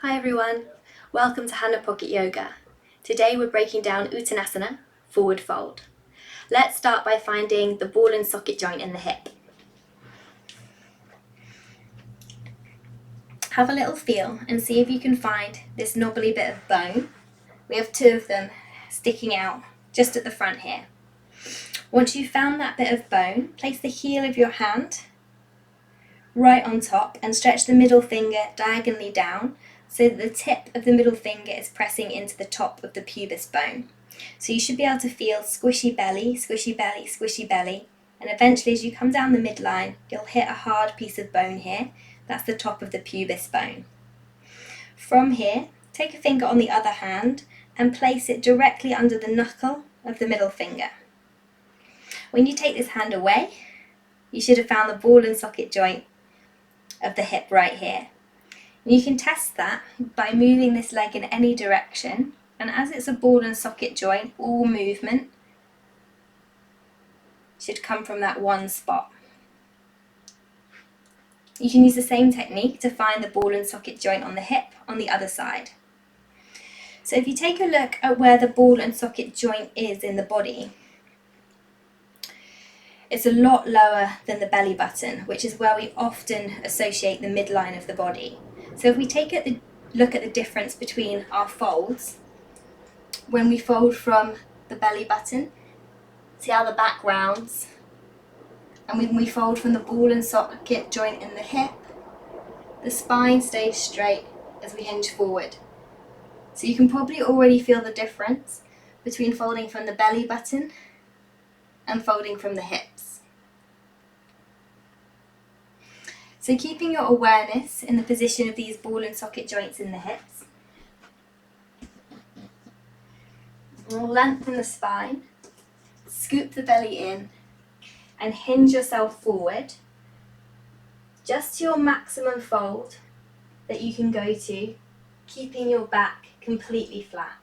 Hi everyone, welcome to Hana Pocket Yoga. Today we're breaking down Uttanasana, forward fold. Let's start by finding the ball and socket joint in the hip. Have a little feel and see if you can find this knobbly bit of bone. We have two of them sticking out just at the front here. Once you've found that bit of bone, place the heel of your hand right on top and stretch the middle finger diagonally down so that the tip of the middle finger is pressing into the top of the pubis bone. So you should be able to feel squishy belly, squishy belly, squishy belly, and eventually as you come down the midline, you'll hit a hard piece of bone here. That's the top of the pubis bone. From here, take a finger on the other hand and place it directly under the knuckle of the middle finger. When you take this hand away, you should have found the ball and socket joint of the hip right here. And you can test that by moving this leg in any direction, and as it's a ball and socket joint, all movement should come from that one spot. You can use the same technique to find the ball and socket joint on the hip on the other side. So if you take a look at where the ball and socket joint is in the body, it's a lot lower than the belly button, which is where we often associate the midline of the body. So if we take a look at the difference between our folds, when we fold from the belly button, see how the back rounds, and when we fold from the ball and socket joint in the hip, the spine stays straight as we hinge forward. So you can probably already feel the difference between folding from the belly button and folding from the hips. So keeping your awareness in the position of these ball and socket joints in the hips, we'll lengthen the spine, scoop the belly in, and hinge yourself forward just to your maximum fold that you can go to, keeping your back completely flat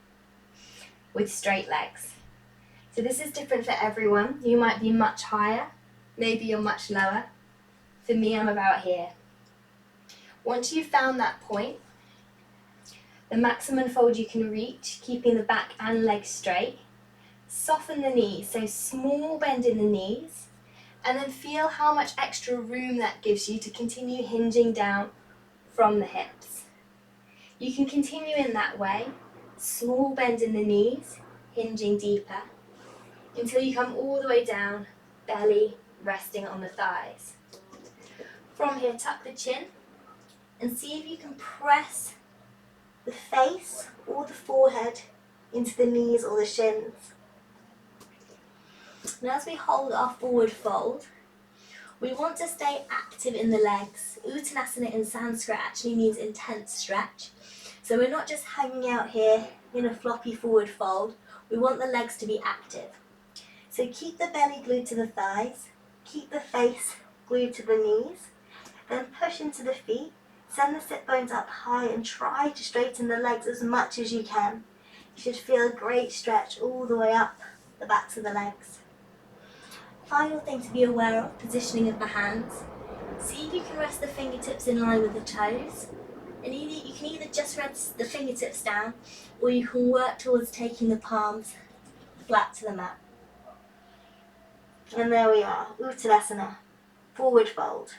with straight legs. So this is different for everyone. You might be much higher, maybe you're much lower. For me, I'm about here. Once you've found that point, the maximum fold you can reach, keeping the back and legs straight, soften the knees, so small bend in the knees, and then feel how much extra room that gives you to continue hinging down from the hips. You can continue in that way, small bend in the knees, hinging deeper, until you come all the way down, belly resting on the thighs. From here, tuck the chin and see if you can press the face or the forehead into the knees or the shins. And as we hold our forward fold, we want to stay active in the legs. Uttanasana in Sanskrit actually means intense stretch. So we're not just hanging out here in a floppy forward fold, we want the legs to be active. So keep the belly glued to the thighs, keep the face glued to the knees, then push into the feet, send the sit bones up high and try to straighten the legs as much as you can. You should feel a great stretch all the way up the backs of the legs. Final thing to be aware of, positioning of the hands. See if you can rest the fingertips in line with the toes. And you can either just rest the fingertips down, or you can work towards taking the palms flat to the mat. And there we are, Uttanasana, forward fold.